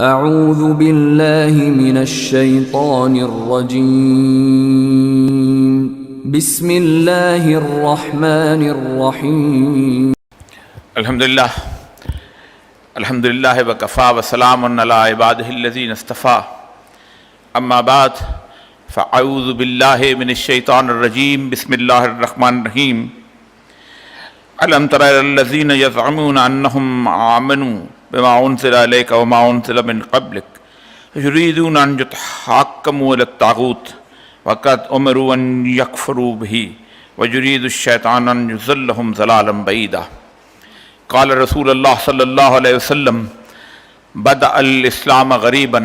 اعوذ باللہ من الشیطان الرجیم بسم اللہ الرحمن الرحیم الحمدللہ وکفا وسلام علی عبادہ الذین اصطفیٰ اما بعد فاعوذ باللہ من الشیطان الرجیم بسم اللہ الرحمن الرحیم الم تر الی الذین یزعمون انہم آمنوا بما انزل الیک وما انزل من قبلک یریدون ان یتحاکموا الی الطاغوت وقد امروا ان یکفروا بہ ویرید الشیطان ان یضلهم ضلالا بعیدا قال رسول اللہ صلی اللہ علیہ وسلم بدأ الاسلام غریبا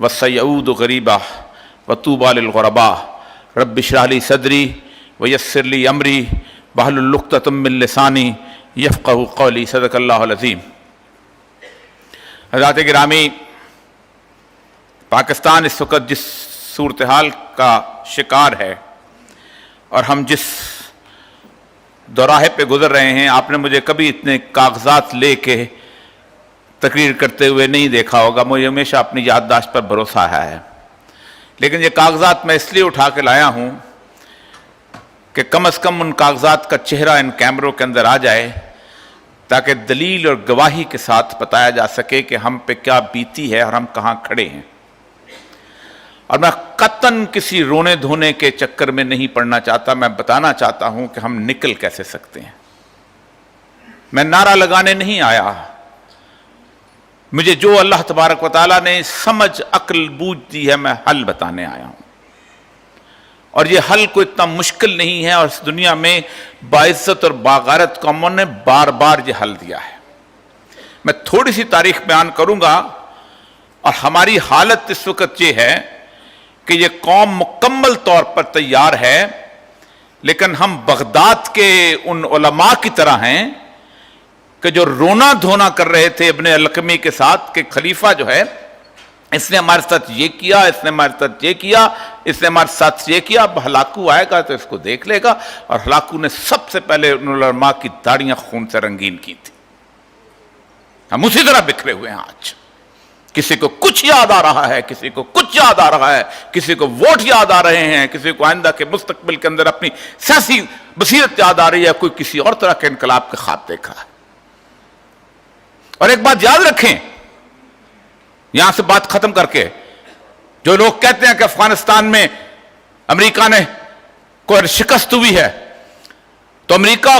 وسیعود غریبا وطوبى للغرباء رب اشرح لي صدری ویسر لی امری واحلل عقدۃ من لسانی یفقہوا قولی صدق اللہ العظیم۔ حضرات گرامی، پاکستان اس وقت جس صورتحال کا شکار ہے اور ہم جس دوراہے پہ گزر رہے ہیں، آپ نے مجھے کبھی اتنے کاغذات لے کے تقریر کرتے ہوئے نہیں دیکھا ہوگا۔ مجھے ہمیشہ اپنی یادداشت پر بھروسہ ہے، لیکن یہ کاغذات میں اس لیے اٹھا کے لایا ہوں کہ کم از کم ان کاغذات کا چہرہ ان کیمروں کے اندر آ جائے، تاکہ دلیل اور گواہی کے ساتھ بتایا جا سکے کہ ہم پہ کیا بیتی ہے اور ہم کہاں کھڑے ہیں۔ اور میں قطعاً کسی رونے دھونے کے چکر میں نہیں پڑنا چاہتا، میں بتانا چاہتا ہوں کہ ہم نکل کیسے سکتے ہیں۔ میں نعرہ لگانے نہیں آیا، مجھے جو اللہ تبارک و تعالیٰ نے سمجھ عقل بوجھ دی ہے میں حل بتانے آیا ہوں، اور یہ حل کو اتنا مشکل نہیں ہے، اور اس دنیا میں باعزت اور باغیرت قوموں نے بار بار یہ حل دیا ہے۔ میں تھوڑی سی تاریخ بیان کروں گا، اور ہماری حالت اس وقت یہ ہے کہ یہ قوم مکمل طور پر تیار ہے، لیکن ہم بغداد کے ان علماء کی طرح ہیں کہ جو رونا دھونا کر رہے تھے ابن القمی کے ساتھ کہ خلیفہ جو ہے اس نے ہمارے ساتھ یہ کیا، اس نے ہمارے ساتھ یہ کیا، اس نے ہمارے ساتھ یہ کیا، اب ہلاکو آئے گا تو اس کو دیکھ لے گا۔ اور ہلاکو نے سب سے پہلے ان علماء کی داڑیاں خون سے رنگین کی تھی۔ ہم اسی طرح بکھرے ہوئے ہیں آج، کسی کو کچھ یاد آ رہا ہے، کسی کو کچھ یاد آ رہا ہے، کسی کو ووٹ یاد آ رہے ہیں، کسی کو آئندہ کے مستقبل کے اندر اپنی سیاسی بصیرت یاد آ رہی ہے، کوئی کسی اور طرح کے انقلاب کے خواب دیکھا ہے۔ اور ایک بات یاد رکھیں، یہاں سے بات ختم کر کے، جو لوگ کہتے ہیں کہ افغانستان میں امریکہ نے کوئی شکست ہوئی ہے، تو امریکہ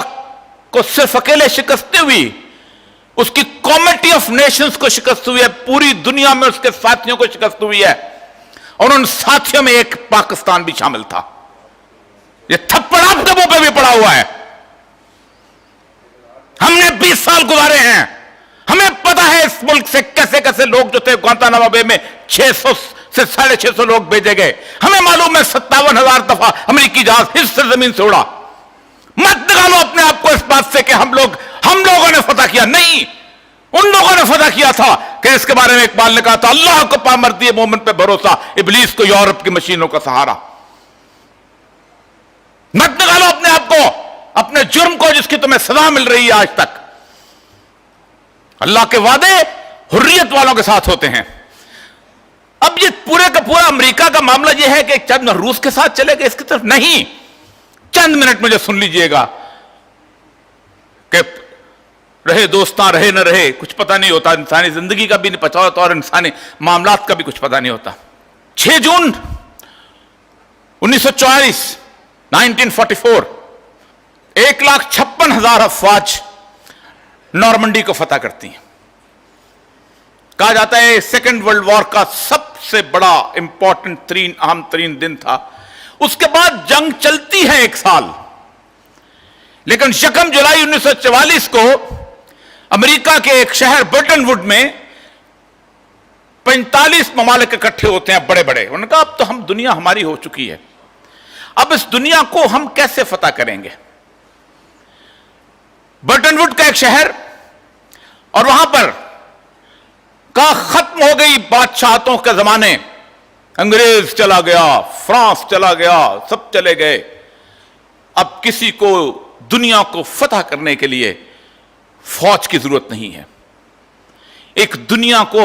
کو صرف اکیلے شکست نہیں ہوئی، اس کی کمیٹی آف نیشنز کو شکست ہوئی ہے، پوری دنیا میں اس کے ساتھیوں کو شکست ہوئی ہے، اور ان ساتھیوں میں ایک پاکستان بھی شامل تھا۔ یہ تھپڑ آپ کے منہ پہ بھی پڑا ہوا ہے۔ ہم نے 20 سال گزارے ہیں، ہمیں پتا ہے اس ملک سے کیسے کیسے لوگ جو تھے گوانتانامو بے میں 600 سے 650 لوگ بھیجے گئے۔ ہمیں معلوم ہے 57,000 دفعہ امریکی جہاز اس سے زمین سے اڑا۔ مت نکالو اپنے آپ کو اس بات سے کہ ہم لوگوں نے فتح کیا، نہیں، ان لوگوں نے فتح کیا تھا کہ اس کے بارے میں اقبال نے کہا تھا، اللہ کو پامردی مومن پہ بھروسہ، ابلیس کو یورپ کی مشینوں کا سہارا۔ مت نکالو اپنے آپ کو، اپنے جرم کو جس کی تمہیں سزا مل رہی ہے آج تک۔ اللہ کے وعدے حریت والوں کے ساتھ ہوتے ہیں۔ اب یہ پورے کا پورا امریکہ کا معاملہ یہ ہے کہ چند روس کے ساتھ چلے گئے اس کی طرف نہیں۔ چند منٹ مجھے سن لیجئے گا کہ رہے دوستاں رہے نہ رہے کچھ پتہ نہیں ہوتا، انسانی زندگی کا بھی نہیں پتہ ہوتا اور انسانی معاملات کا بھی کچھ پتہ نہیں ہوتا۔ 6 جون 1944 1944 1,56,000 افواج نارمنڈی کو فتح کرتی ہیں۔ کہا جاتا ہے سیکنڈ ورلڈ وار کا سب سے بڑا امپورٹنٹ ترین اہم ترین دن تھا۔ اس کے بعد جنگ چلتی ہے 1 سال، لیکن 1 جولائی 1944 کو امریکہ کے ایک شہر برٹن ووڈ میں 45 ممالک اکٹھے ہوتے ہیں بڑے بڑے۔ انہوں نے کہا اب تو دنیا ہماری ہو چکی ہے، اب اس دنیا کو ہم کیسے فتح کریں گے۔ برٹن ووڈ کا ایک شہر، اور وہاں پر کہا ختم ہو گئی بادشاہتوں کے زمانے، انگریز چلا گیا، فرانس چلا گیا، سب چلے گئے، اب کسی کو دنیا کو فتح کرنے کے لیے فوج کی ضرورت نہیں ہے۔ ایک دنیا کو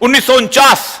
1949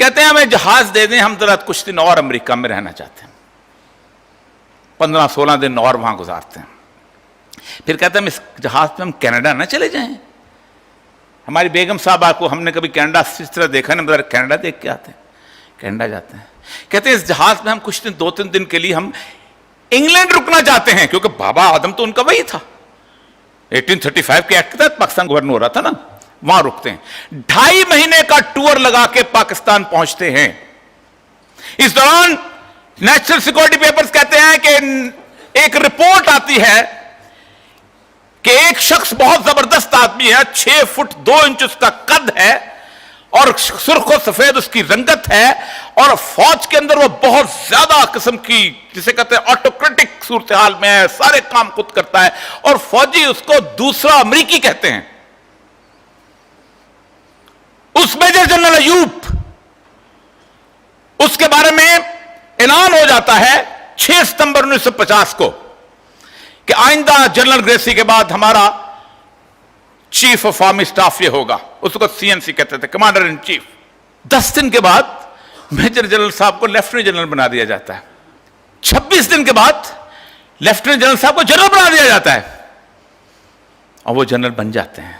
کہتے ہیں ہمیں جہاز دے دیں، ہم ذرا کچھ دن اور امریکہ میں رہنا چاہتے ہیں، 15-16 دن اور وہاں گزارتے ہیں۔ پھر کہتے ہیں اس جہاز پہ ہم کینیڈا نہ چلے جائیں؟ ہماری بیگم صاحبہ کو ہم نے کبھی کینیڈا اس طرح دیکھا نہیں، ذرا کینیڈا دیکھ کے آتے ہیں۔ کینیڈا جاتے ہیں، کہتے ہیں اس جہاز میں ہم کچھ دن 2-3 دن کے لیے ہم انگلینڈ رکنا چاہتے ہیں، کیونکہ بابا آدم تو ان کا وہی تھا، 1835 کے ایکٹ کے تحت پاکستان گورنر ہو رہا تھا نا، وہاں رکتے ہیں۔ 2.5 مہینے کا ٹور لگا کے پاکستان پہنچتے ہیں۔ اس دوران نیشنل سیکورٹی پیپرز کہتے ہیں کہ ایک رپورٹ آتی ہے کہ ایک شخص بہت زبردست آدمی ہے، 6 فٹ 2 انچ اس کا قد ہے اور سرخ و سفید اس کی رنگت ہے، اور فوج کے اندر وہ بہت زیادہ قسم کی جسے کہتے ہیں آٹوکریٹک صورتحال میں ہے، سارے کام خود کرتا ہے، اور فوجی اس کو دوسرا امریکی کہتے ہیں۔ اس میجر جنرل ایوب، اس کے بارے میں اعلان ہو جاتا ہے 6 ستمبر 1950 کو کہ آئندہ جنرل گریسی کے بعد ہمارا چیف آف آرمی سٹاف یہ ہوگا، اس کو CNC کہتے تھے، کمانڈر ان چیف۔ 10 دن کے بعد میجر جنرل صاحب کو لیفٹیننٹ جنرل بنا دیا جاتا ہے، 26 دن کے بعد لیفٹیننٹ جنرل صاحب کو جنرل بنا دیا جاتا ہے، اور وہ جنرل بن جاتے ہیں۔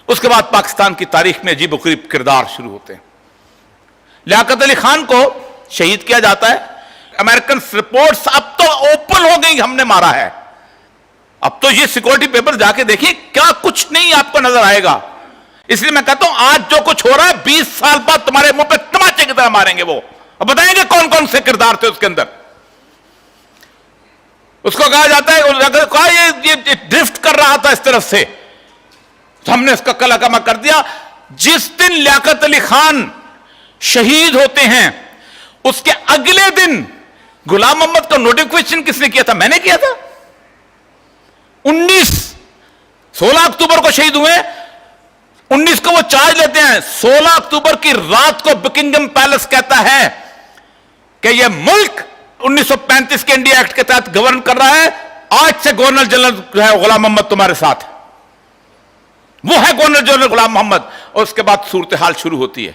اس کے بعد پاکستان کی تاریخ میں عجیب و غریب کردار شروع ہوتے ہیں۔ لیاقت علی خان کو شہید کیا جاتا ہے۔ امریکن رپورٹس اب تو اوپن ہو گئی، ہم نے مارا ہے۔ اب تو یہ سیکورٹی پیپر جا کے دیکھیے، کیا کچھ نہیں آپ کو نظر آئے گا۔ اس لیے میں کہتا ہوں آج جو کچھ ہو رہا ہے 20 سال بعد تمہارے منہ پہ تماچے کی طرح ماریں گے وہ، اب بتائیں گے کون کون سے کردار تھے اس کے اندر۔ اس کو کہا جاتا ہے یہ ڈرفٹ کر رہا تھا اس طرف سے، تو ہم نے اس کا کلکمہ کر دیا۔ جس دن لیاقت علی خان شہید ہوتے ہیں اس کے اگلے دن غلام محمد کا نوٹیفکیشن کس نے کیا تھا؟ میں نے کیا تھا۔ 16 اکتوبر کو شہید ہوئے، 19 کو وہ چارج لیتے ہیں۔ 16 اکتوبر کی رات کو بکنگم پیلس کہتا ہے کہ یہ ملک 1935 کے انڈیا ایکٹ کے تحت گورن کر رہا ہے، آج سے گورنر جنرل جو ہے غلام محمد تمہارے ساتھ ہے۔ وہ ہے گورنر جنرل غلام محمد، اور اس کے بعد صورتحال شروع ہوتی ہے۔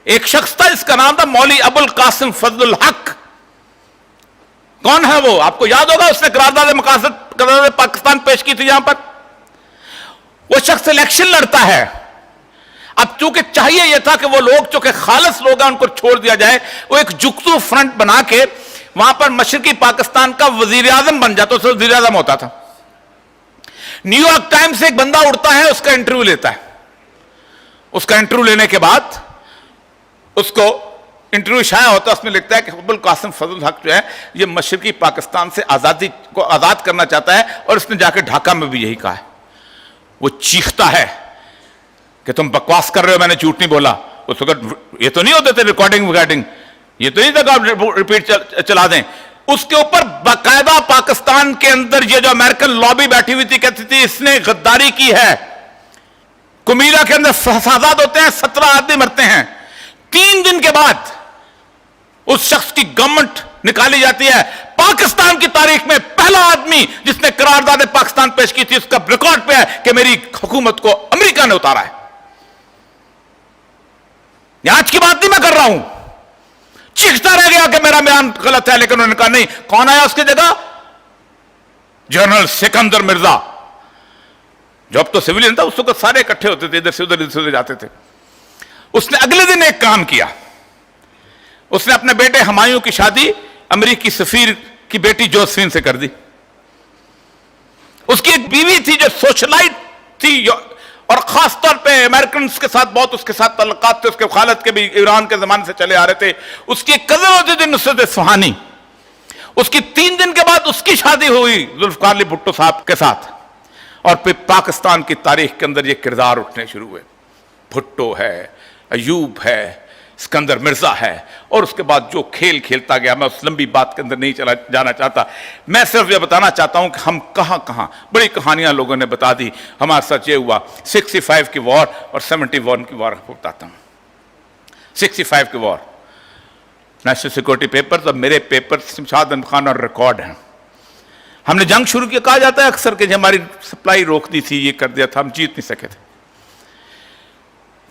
ایک شخص تھا جس کا نام تھا مولوی ابو القاسم فضل الحق۔ کون ہے وہ؟ آپ کو یاد ہوگا، اس نے قرارداد مقاصد قرارداد پاکستان پیش کی تھی۔ یہاں پر وہ شخص الیکشن لڑتا ہے۔ اب چونکہ چاہیے یہ تھا کہ وہ لوگ جو کہ خالص لوگ ہیں ان کو چھوڑ دیا جائے، وہ ایک جکتو فرنٹ بنا کے وہاں پر مشرقی پاکستان کا وزیر اعظم بن جاتا، اس سے وزیر اعظم ہوتا تھا۔ نیو یارک ٹائمز سے ایک بندہ اڑتا ہے، اس کا انٹرویو لیتا ہے۔ اس کا انٹرویو لینے کے بعد اس کو انٹرویو شائع ہوتا ہے، اس میں لکھتا ہے کہ ابو القاسم فضل الحق جو ہے یہ مشرقی پاکستان سے آزادی کو آزاد کرنا چاہتا ہے، اور اس نے جا کے ڈھاکہ میں بھی یہی کہا ہے۔ وہ چیختا ہے کہ تم بکواس کر رہے ہو، میں نے جھوٹ نہیں بولا۔ اس وقت یہ تو نہیں ہوتے تھے ریکارڈنگ ویکارڈنگ، یہ تو نہیں تھا کہ آپ ریپیٹ چلا دیں۔ اس کے اوپر باقاعدہ پاکستان کے اندر یہ جو امریکن لابی بیٹھی ہوئی تھی، کہتی تھی اس نے غداری کی ہے۔ کمیلا کے اندر فسادات ہوتے ہیں، 17 آدمی مرتے ہیں۔ 3 دن کے بعد اس شخص کی گورنمنٹ نکالی جاتی ہے۔ پاکستان کی تاریخ میں پہلا آدمی جس نے قرارداد پاکستان پیش کی تھی، اس کا ریکارڈ پہ ہے کہ میری حکومت کو امریکہ نے اتارا ہے۔ یہ آج کی بات نہیں میں کر رہا ہوں۔ چیختا رہ گیا کہ میرا بیان غلط ہے، لیکن انہوں نے کہا نہیں۔ کون آیا اس کی جگہ؟ جنرل سکندر مرزا، جو اب تو سویلین تھا، اس وقت سارے اکٹھے ہوتے تھے، ادھر سے ادھر جاتے تھے۔ اس نے اگلے دن ایک کام کیا، اس نے اپنے بیٹے ہمایوں کی شادی امریکی سفیر کی بیٹی جوزفین سے کر دی۔ اس کی ایک بیوی تھی جو سوشلائٹ تھی، اور خاص طور پہ امریکنز کے ساتھ بہت اس کے ساتھ تعلقات تھے، اس کے خالد کے بھی ایران کے زمانے سے چلے آ رہے تھے۔ اس کی ایک کزن ہوتی تھی نصرت اصفہانی، اس کی 3 دن کے بعد اس کی شادی ہوئی ذوالفقار علی بھٹو صاحب کے ساتھ، اور پھر پاکستان کی تاریخ کے اندر یہ کردار اٹھنے شروع ہوئے۔ بھٹو ہے، ایوب ہے، سکندر مرزا ہے، اور اس کے بعد جو کھیل کھیلتا گیا، میں اس لمبی بات کے اندر نہیں جانا چاہتا۔ میں صرف یہ بتانا چاہتا ہوں کہ ہم کہاں کہاں بڑی کہانیاں لوگوں نے بتا دی۔ ہمارے ساتھ یہ ہوا 65 کی وار اور 71 کی وار بتاتا ہوں۔ 65 کی وار، نیشنل سیکورٹی پیپرز اور میرے پیپر شمشاد احمد خان اور ریکارڈ ہیں۔ ہم نے جنگ شروع کیا، کہا جاتا ہے اکثر کہ ہماری سپلائی روک دی تھی، یہ کر دیا تھا، ہم جیت نہیں سکے تھے۔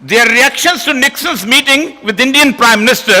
Their reactions to Nixon's meeting with Indian Prime Minister,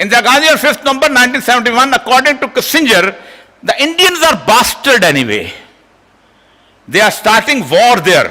Indira Gandhi on 5th November 1971, according to Kissinger, the Indians are bastard anyway. They are starting war there.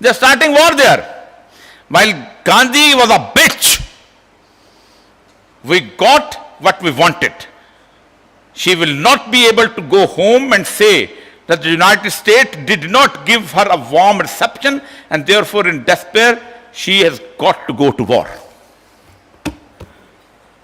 They are starting war there. While Gandhi was a bitch, we got what we wanted. She will not be able to go home and say that the United States did not give her a warm reception and therefore in despair she has got to go to war.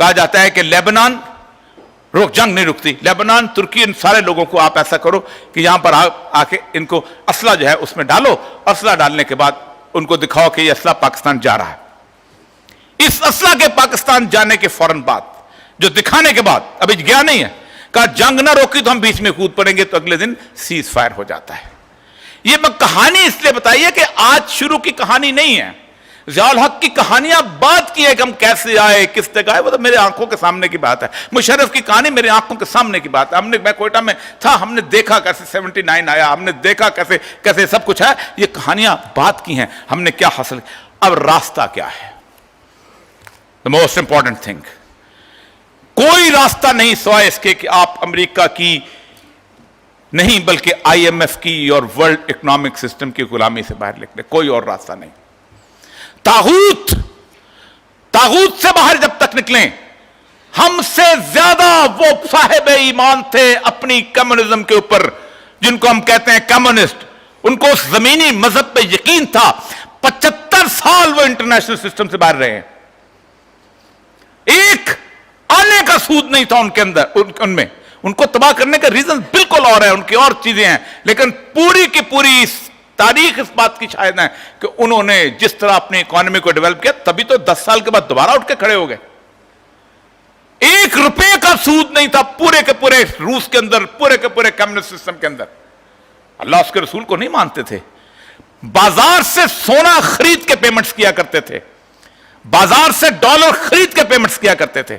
کہا جاتا ہے کہ Lebanon جنگ نہیں رکتی، Lebanon, ترکی، ان سارے لوگوں کو آپ ایسا کرو کہ یہاں پر آ کے ان کو اسلحہ جو ہے اس میں ڈالو، اسلحہ ڈالنے کے بعد ان کو دکھاؤ کہ یہ اسلحہ پاکستان جا رہا ہے۔ اس اسلحہ کے پاکستان جانے کے فوراً بعد، جو دکھانے کے بعد، ابھی گیا نہیں ہے، کہا جنگ نہ روکی تو ہم بیچ میں کود پڑیں گے، تو اگلے دن سیز فائر ہو جاتا ہے۔ یہ میں کہانی اس لیے بتائیے کہ آج شروع کی کہانی نہیں ہے، ضیاء الحق کی کہانیاں بات کی ہے کہ ہم کیسے آئے، کس طرح آئے، وہ تو میرے آنکھوں کے سامنے کی بات ہے۔ مشرف کی کہانی میرے آنکھوں کے سامنے کی بات ہے۔ میں کوئٹہ میں تھا، ہم نے دیکھا کیسے 79 آیا، ہم نے دیکھا کیسے سب کچھ ہے۔ یہ کہانیاں بات کی ہیں، ہم نے کیا حاصل۔ اب راستہ کیا ہے؟ the most important thing، کوئی راستہ نہیں سوائے اس کے کہ آپ امریکہ کی نہیں بلکہ IMF کی اور ورلڈ اکنامک سسٹم کی غلامی سے باہر نکلے، کوئی اور راستہ نہیں۔ طاغوت سے باہر جب تک نکلیں، ہم سے زیادہ وہ صاحب ایمان تھے اپنی کمیونزم کے اوپر، جن کو ہم کہتے ہیں کمیونسٹ، ان کو اس زمینی مذہب پہ یقین تھا۔ 75 سال وہ انٹرنیشنل سسٹم سے باہر رہے ہیں، ایک آنے کا سود نہیں تھا ان کے اندر، ان میں۔ ان کو تباہ کرنے کا ریزن بالکل اور ہے، ان کی اور چیزیں ہیں، لیکن پوری کی پوری تاریخ اس بات کی شاہد ہے کہ انہوں نے جس طرح اپنی اکانومی کو ڈیولپ کیا، تبھی تو 10 سال کے بعد دوبارہ اٹھ کے کھڑے ہو گئے۔ 1 روپے کا سود نہیں تھا پورے کے پورے روس کے اندر، پورے کے پورے کمیونسٹ سسٹم کے اندر۔ اللہ اس کے رسول کو نہیں مانتے تھے، بازار سے سونا خرید کے پیمنٹس کیا کرتے تھے، بازار سے ڈالر خرید کے پیمنٹس کیا کرتے تھے۔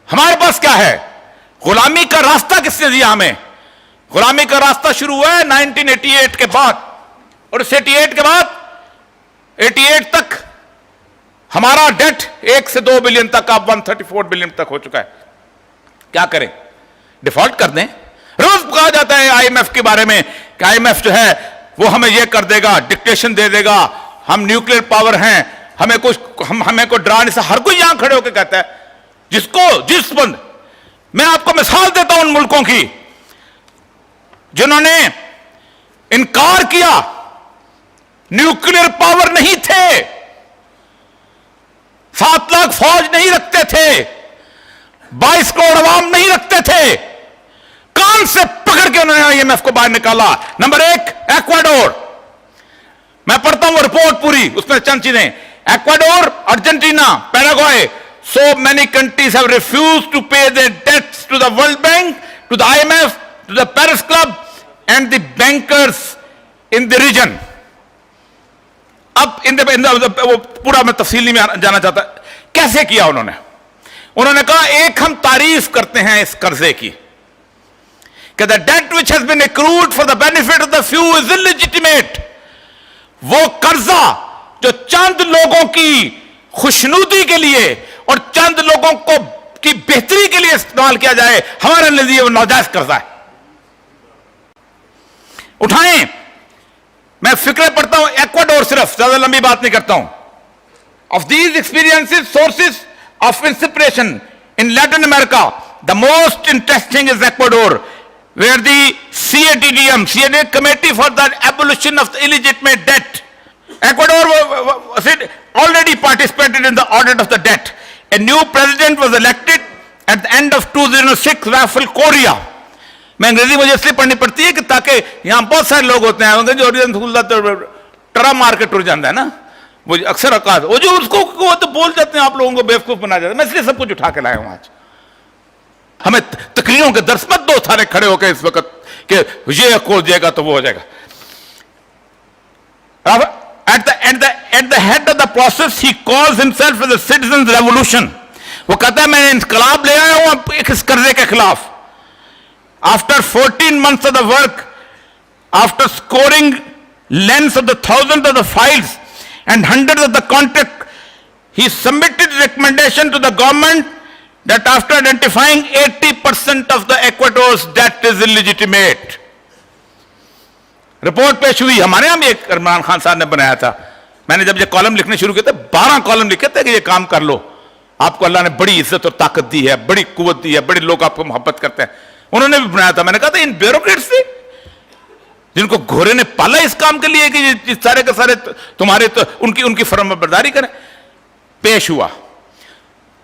ہمارے پاس کیا ہے؟ غلامی کا راستہ کس نے دیا ہمیں؟ غلامی کا راستہ شروع ہوا ہے 1988 کے بعد، اور اس 88 کے بعد 88 تک ہمارا ڈیٹ 1 سے 2 بلین تک، اب 134 بلین تک ہو چکا ہے۔ کیا کریں؟ ڈیفالٹ کر دیں۔ روز کہا جاتا ہے IMF کے بارے میں کہ IMF جو ہے وہ ہمیں یہ کر دے گا، ڈکٹیشن دے دے گا، ہم نیوکلیر پاور ہیں، ہمیں کو ڈرانے سے۔ ہر کوئی یہاں کھڑے ہو کے کہتا ہے، جس بند میں آپ کو مثال دیتا ہوں ان ملکوں کی جنہوں نے انکار کیا، نیوکلیر پاور نہیں تھے، 7 لاکھ فوج نہیں رکھتے تھے، 22 کروڑ عوام نہیں رکھتے تھے، کان سے پکڑ کے انہوں نے IMF کو باہر نکالا۔ نمبر 1 ایکواڈور، میں پڑھتا ہوں وہ رپورٹ پوری، اس میں چند چیزیں۔ Ecuador, Argentina, Paraguay, so many countries have refused to pay their debts to the World Bank, to the IMF, to the Paris Club and the bankers in the region۔ اب وہ پورا میں تفصیلی میں جانا چاہتا، کیسے کیا انہوں نے کہا ایک ہم تعریف کرتے ہیں اس قرضے کی کہ the debt which has been accrued for the benefit of the few is illegitimate۔ وہ قرضہ جو چند لوگوں کی خوشنودی کے لیے اور چند لوگوں کی بہتری کے لیے استعمال کیا جائے، ہمارے لیے وہ ناجائز قرضہ ہے۔ اٹھائیں، میں فکرے پڑھتا ہوں ایکواڈور، صرف زیادہ لمبی بات نہیں کرتا ہوں۔ Of these experiences, sources of inspiration in Latin America, the most interesting is Ecuador, where the CATDM, Committee for the Abolition of the Illegitimate Debt, Ecuador already participated in the audit of the debt. A new president was elected at the end of 2006, Rafael Correa۔ میں انگریزی مجھے اس لیے پڑھنی پڑتی ہے کہ تاکہ یہاں بہت سارے لوگ ہوتے ہیں جو ٹرا مار کے ٹر جاتا ہے نا، وہ اکثر اوقات وہ جو اس کو تو بول جاتے ہیں، آپ لوگوں کو بیوقوف بنا جاتے ہیں۔ میں اس لیے سب کچھ اٹھا کے لایا ہوں آج۔ ہمیں تقریروں کے درس مت دو سارے کھڑے ہو کے اس وقت کہ یہ ہو جائے گا تو وہ ہو جائے گا۔ At the head of the process, he calls himself as a citizen's revolution۔ وہ کہتا ہے میں انقلاب لے آیا ہوں اس قرضے کے خلاف۔ After 14 months of the work, after scoring lengths of the thousands of the files and hundreds of the contracts, he submitted recommendation to the government that after identifying 80% of the Ecuador's debt is illegitimate۔ Report پیش ہوئی، ہمارے یہاں بھی ایک عمران خان صاحب نے بنایا تھا۔ میں نے جب یہ کالم لکھنے شروع کیے تھے 12 کالم لکھے تھے کہ یہ کام کر لو، آپ کو اللہ نے بڑی عزت اور طاقت دی ہے، بڑی قوت دی ہے، بڑے لوگ آپ کو محبت کرتے ہیں۔ انہوں نے بھی بنایا تھا۔ میں نے کہا تھا ان بیوروکریٹس سے جن کو گھوڑے نے پالا اس کام کے لیے کہ یہ سارے کے سارے تمہارے ان کی فرما برداری کریں۔ پیش ہوا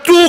2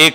1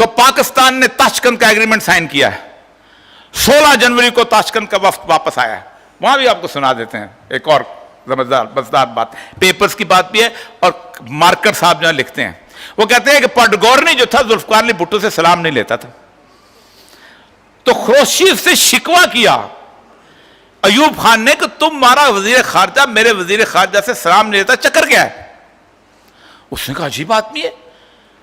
کو پاکستان نے تاشکند کا ایگریمنٹ سائن کیا ہے. 16 جنوری کو تاشکند کا وفد واپس آیا ہے. وہاں بھی آپ کو سنا دیتے ہیں ایک اور مزیدار بات. پیپرز کی بات بھی ہے اور مارکر صاحب جہاں لکھتے ہیں, وہ کہتے ہیں کہ پڈگورنی جو تھا ذوالفقار علی بھٹو سے سلام نہیں لیتا تھا, تو خروشیف سے شکوہ کیا ایوب خان نے کہ تمہارا وزیر خارجہ میرے وزیر خارجہ سے سلام نہیں لیتا, چکر کیا ہے؟ اس نے کہا عجیب آدمی ہے,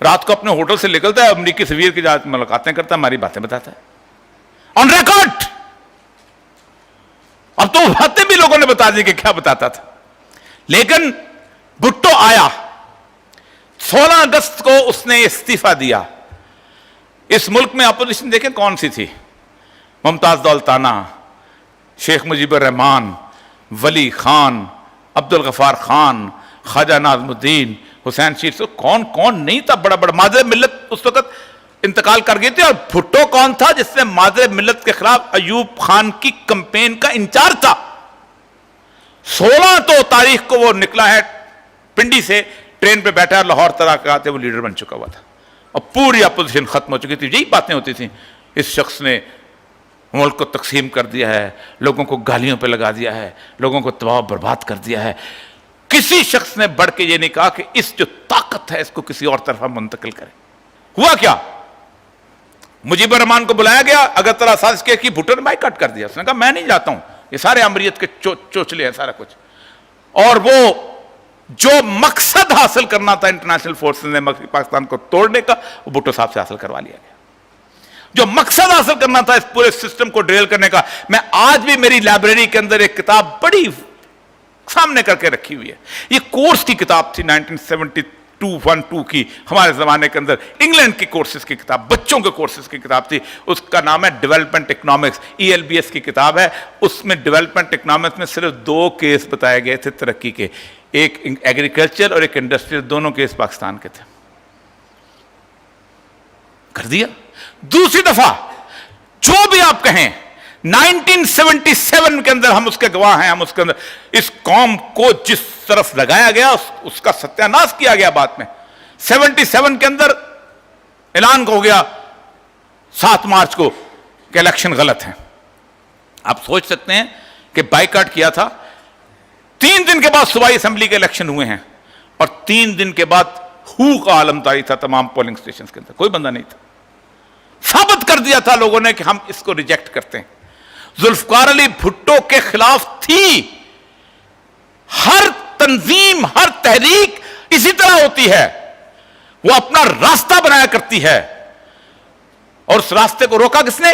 رات کو اپنے ہوٹل سے نکلتا ہے, امریکی سفیر کی جات ملاقاتیں کرتا ہے, ہماری باتیں بتاتا ہے آن ریکارڈ. اب تو باتیں بھی لوگوں نے بتا دی کہ کیا بتاتا تھا. لیکن بھٹو آیا, 16 اگست کو اس نے استعفیٰ دیا. اس ملک میں اپوزیشن دیکھیں کون سی تھی؟ ممتاز دولتانہ, شیخ مجیب الرحمان, ولی خان, عبد الغفار خان, خواجہ ناظم الدین, حسین شیر, کون کون نہیں تھا بڑا بڑا. مادر ملت اس وقت انتقال کر گئی تھی, اور بھٹو کون تھا جس نے مادر ملت کے خلاف ایوب خان کی کمپین کا انچارج تھا. 16 تو تاریخ کو وہ نکلا ہے پنڈی سے, ٹرین پہ بیٹھا, لاہور طرح کا آتے وہ لیڈر بن چکا ہوا تھا, اور پوری اپوزیشن ختم ہو چکی تھی. یہی باتیں ہوتی تھیں, اس شخص نے ملک کو تقسیم کر دیا ہے, لوگوں کو گالیوں پہ لگا دیا ہے, لوگوں کو تباہ برباد کر دیا ہے. کسی شخص نے بڑھ کے یہ نہیں کہا کہ اس جو طاقت ہے اس کو کسی اور طرف منتقل کریں. ہوا کیا؟ مجیب الرحمان کو بلایا گیا, اگر طرح سازش کی, بھٹو نے بائیکاٹ کر دیا. اس نے کہا میں نہیں جاتا ہوں, یہ سارے امریت کے چوچلے ہیں سارا کچھ. اور وہ جو مقصد حاصل کرنا تھا انٹرنیشنل فورسز نے پاکستان کو توڑنے کا, وہ بھٹو صاحب سے حاصل کروا لیا گیا. جو مقصد حاصل کرنا تھا اس پورے سسٹم کو ڈریل کرنے کا, میں آج بھی میری لائبریری کے اندر ایک کتاب بڑی سامنے کر کے رکھی ہوئی ہے. یہ کورس کی کتاب تھی 1972 کی, ہمارے زمانے کے اندر انگلینڈ کی کورسز کی کتاب, بچوں کے کورسز کی کتاب تھی. اس کا نام ہے ڈیولپمنٹ اکنامکس, ELBS کی کتاب ہے. اس میں ڈیولپمنٹ اکنامکس میں صرف 2 کیس بتائے گئے تھے ترقی کے, ایک ایگریکلچر اور ایک انڈسٹریل, دونوں کیس پاکستان کے تھے. کر دیا. دوسری دفعہ جو بھی آپ کہیں 1977 کے اندر ہم اس کے گواہ ہیں, ہم اس کے اندر اس قوم کو جس طرف لگایا گیا اس کا ستیہ ناش کیا گیا. بعد میں 77 کے اندر اعلان ہو گیا 7 مارچ کو کہ الیکشن غلط ہیں. آپ سوچ سکتے ہیں کہ بائیکاٹ کیا تھا, 3 دن کے بعد صوبائی اسمبلی کے الیکشن ہوئے ہیں, اور 3 دن کے بعد ہو کا عالم طاری تھا تمام پولنگ سٹیشنز کے اندر, کوئی بندہ نہیں تھا. ثابت کر دیا تھا لوگوں نے کہ ہم اس کو ریجیکٹ کرتے ہیں. ذوالفقار علی بھٹو کے خلاف تھی. ہر تنظیم, ہر تحریک اسی طرح ہوتی ہے, وہ اپنا راستہ بنایا کرتی ہے, اور اس راستے کو روکا کس نے؟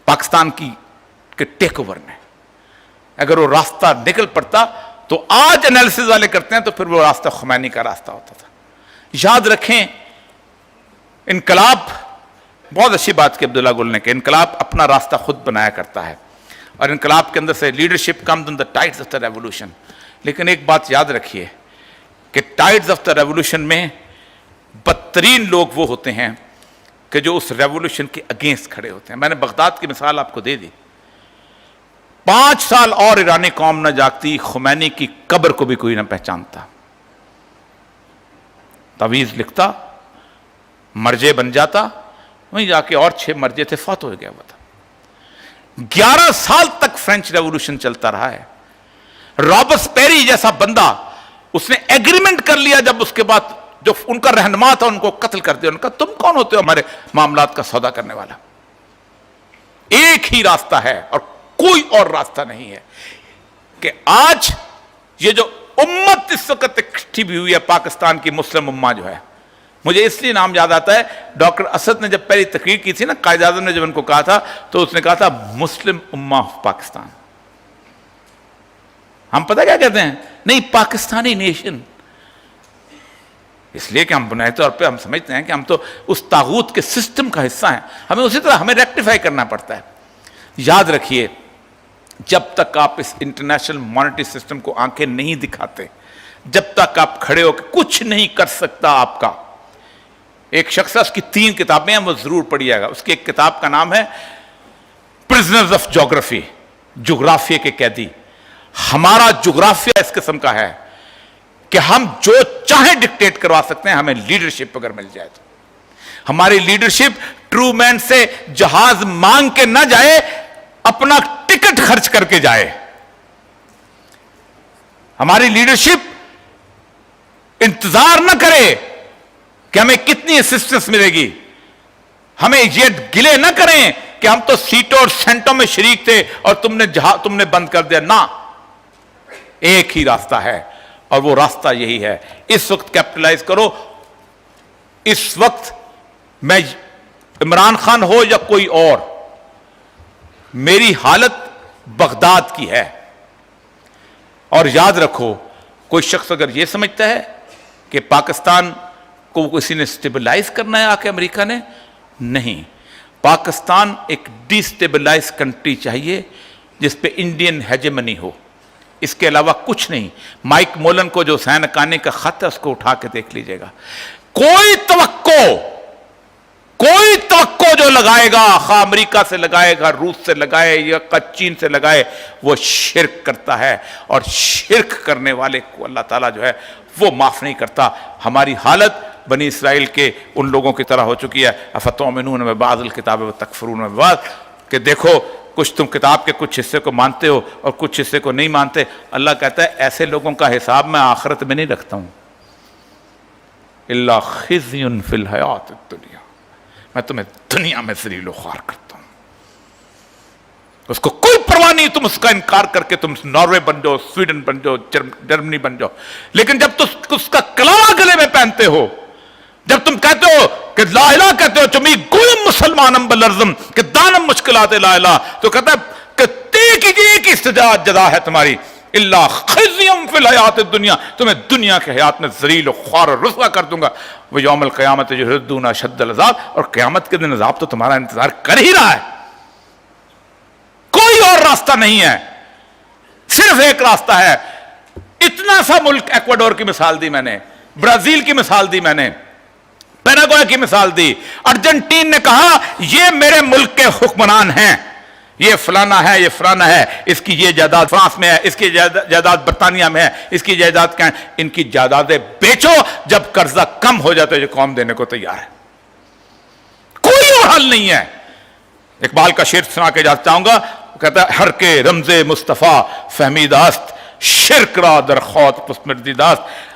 پاکستان کی ٹیک اوور نے. اگر وہ راستہ نکل پڑتا تو آج انالیسز والے کرتے ہیں, تو پھر وہ راستہ خمینی کا راستہ ہوتا تھا. یاد رکھیں, انقلاب, بہت اچھی بات کی عبداللہ گل نے کہ انقلاب اپنا راستہ خود بنایا کرتا ہے, اور انقلاب کے اندر سے leadership comes in the tides of the revolution. لیکن ایک بات یاد رکھیے کہ ٹائڈز آف دی ریولوشن میں بدترین لوگ وہ ہوتے ہیں کہ جو اس ریولوشن کے اگینسٹ کھڑے ہوتے ہیں. میں نے بغداد کی مثال آپ کو دے دی. 5 سال اور ایرانی قوم نہ جاگتی, خمینی کی قبر کو بھی کوئی نہ پہچانتا. تعویذ لکھتا, مرجے بن جاتا, وہیں جا کے اور 6 مرجے تھے, فوت ہو گیا ہوا تھا. 11 سال تک فرینچ ریولوشن چلتا رہا ہے. رابسپیری جیسا بندہ, اس نے ایگریمنٹ کر لیا, جب اس کے بعد جو ان کا رہنما تھا ان کو قتل کر دیا. ان کا تم کون ہوتے ہو ہمارے معاملات کا سودا کرنے والا؟ ایک ہی راستہ ہے اور کوئی اور راستہ نہیں ہے. کہ آج یہ جو امت اس وقت اکٹھی بھی ہوئی ہے, پاکستان کی مسلم امہ جو ہے, مجھے اس لیے نام یاد آتا ہے, ڈاکٹر اسد نے جب پہلی تقریر کی تھی نا, قائد اعظم نے جب ان کو کہا تھا, تو اس نے کہا تھا مسلم امہ آف پاکستان. ہم پتہ کیا کہتے ہیں؟ نہیں, پاکستانی نیشن. اس لیے کہ ہم بنیادی طور پہ ہم سمجھتے ہیں کہ ہم تو اس طاغوت کے سسٹم کا حصہ ہیں, ہمیں اسی طرح ہمیں ریکٹیفائی کرنا پڑتا ہے. یاد رکھیے, جب تک آپ اس انٹرنیشنل مانیٹری سسٹم کو آنکھیں نہیں دکھاتے, جب تک آپ کھڑے ہو کہ کچھ نہیں کر سکتا آپ کا. ایک شخص ہے, اس کی 3 کتابیں ہیں, وہ ضرور پڑھیے گا. اس کی ایک کتاب کا نام ہے پرزنرز آف جغرافی, جغرافیے کے قیدی. ہمارا جغرافیہ اس قسم کا ہے کہ ہم جو چاہیں ڈکٹیٹ کروا سکتے ہیں, ہمیں لیڈرشپ اگر مل جائے تو. ہماری لیڈرشپ ٹرو مین سے جہاز مانگ کے نہ جائے، اپنا ٹکٹ خرچ کر کے جائے. ہماری لیڈرشپ انتظار نہ کرے کہ ہمیں کتنی اسسٹنس ملے گی. ہمیں یہ گلے نہ کریں کہ ہم تو سیٹوں اور سینٹوں میں شریک تھے اور تم نے بند کر دیا. نہ، ایک ہی راستہ ہے اور وہ راستہ یہی ہے. اس وقت کیپٹلائز کرو. اس وقت میں عمران خان ہو یا کوئی اور، میری حالت بغداد کی ہے. اور یاد رکھو، کوئی شخص اگر یہ سمجھتا ہے کہ پاکستان کو کسی نے سٹیبلائز کرنا ہے آ کے امریکہ نے، نہیں. پاکستان ایک ڈی سٹیبلائز کنٹری چاہیے جس پہ انڈین ہیجمنی ہو، اس کے علاوہ کچھ نہیں. مائک مولن کو جو حسین حقانی کا خط ہے اس کو اٹھا کے دیکھ لیجئے گا. کوئی توقع جو لگائے گا، خواہ امریکہ سے لگائے گا، روس سے لگائے یا چین سے لگائے، وہ شرک کرتا ہے. اور شرک کرنے والے کو اللہ تعالیٰ جو ہے وہ معاف نہیں کرتا. ہماری حالت بنی اسرائیل کے ان لوگوں کی طرح ہو چکی ہے. افتؤمنون ببعض الکتاب وتکفرون ببعض، کہ دیکھو کچھ تم کتاب کے کچھ حصے کو مانتے ہو اور کچھ حصے کو نہیں مانتے. اللہ کہتا ہے ایسے لوگوں کا حساب میں آخرت میں نہیں رکھتا ہوں. الا خزی فی الحیات الدنیا، میں تمہیں دنیا میں ذلیل و خوار کرتا ہوں. اس کو کوئی پرواہ نہیں تم اس کا انکار کر کے تم ناروے بن جاؤ، سویڈن بن جاؤ، جرمنی بن جاؤ. لیکن جب تم اس کا کلامہ گلے میں پہنتے ہو، جب تم کہتے ہو کہ لا الہ کہتے ہو چمی گویم مسلمانم بلرزم کہ دانم مشکلات لا الہ، تو کہتا ہے کہ ایک ہی جزا ہے تمہاری، اللہ خزیم فی الحیات الدنیا، تمہیں دنیا کے حیات میں ذلیل و خوار اور رسوا کر دوں گا. وہ یوم القیامت یردون اشد العذاب، اور قیامت کے دن عذاب تو تمہارا انتظار کر ہی رہا ہے. کوئی اور راستہ نہیں ہے، صرف ایک راستہ ہے. اتنا سا ملک، ایکواڈور کی مثال دی میں نے، برازیل کی مثال دی میں نے، پیراگوئے کی مثال دی. ارجنٹین نے کہا یہ میرے ملک کے حکمران ہیں، یہ فلانا ہے، یہ فلانا ہے، اس کی یہ جائیداد فرانس میں ہے، اس کی جائیداد برطانیہ میں ہے، اس کی جائیداد کیا ہے. ان کی جائیدادیں بیچو، جب قرضہ کم ہو جاتا ہے یہ قوم دینے کو تیار ہے. کوئی اور حل نہیں ہے. اقبال کا شعر سنا کے جاتا ہوں گا، کہتا ہے ہر کے رمز مصطفیٰ فہمیداست، شرک را در خود پسمردیداست.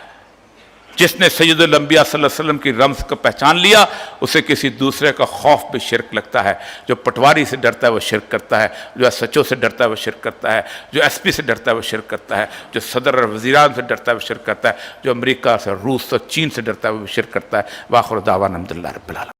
جس نے سید الانبیاء صلی اللہ علیہ وسلم کی رمز کو پہچان لیا، اسے کسی دوسرے کا خوف بھی شرک لگتا ہے. جو پٹواری سے ڈرتا ہے وہ شرک کرتا ہے، جو ایس ایچ او سے ڈرتا ہے وہ شرک کرتا ہے، جو ایس پی سے ڈرتا ہے وہ شرک کرتا ہے، جو صدر اور وزیران سے ڈرتا ہے وہ شرک کرتا ہے، جو امریکہ سے، روس سے، چین سے ڈرتا ہے وہ شرک کرتا ہے. وآخر دعوانا الحمدللہ رب العالمین.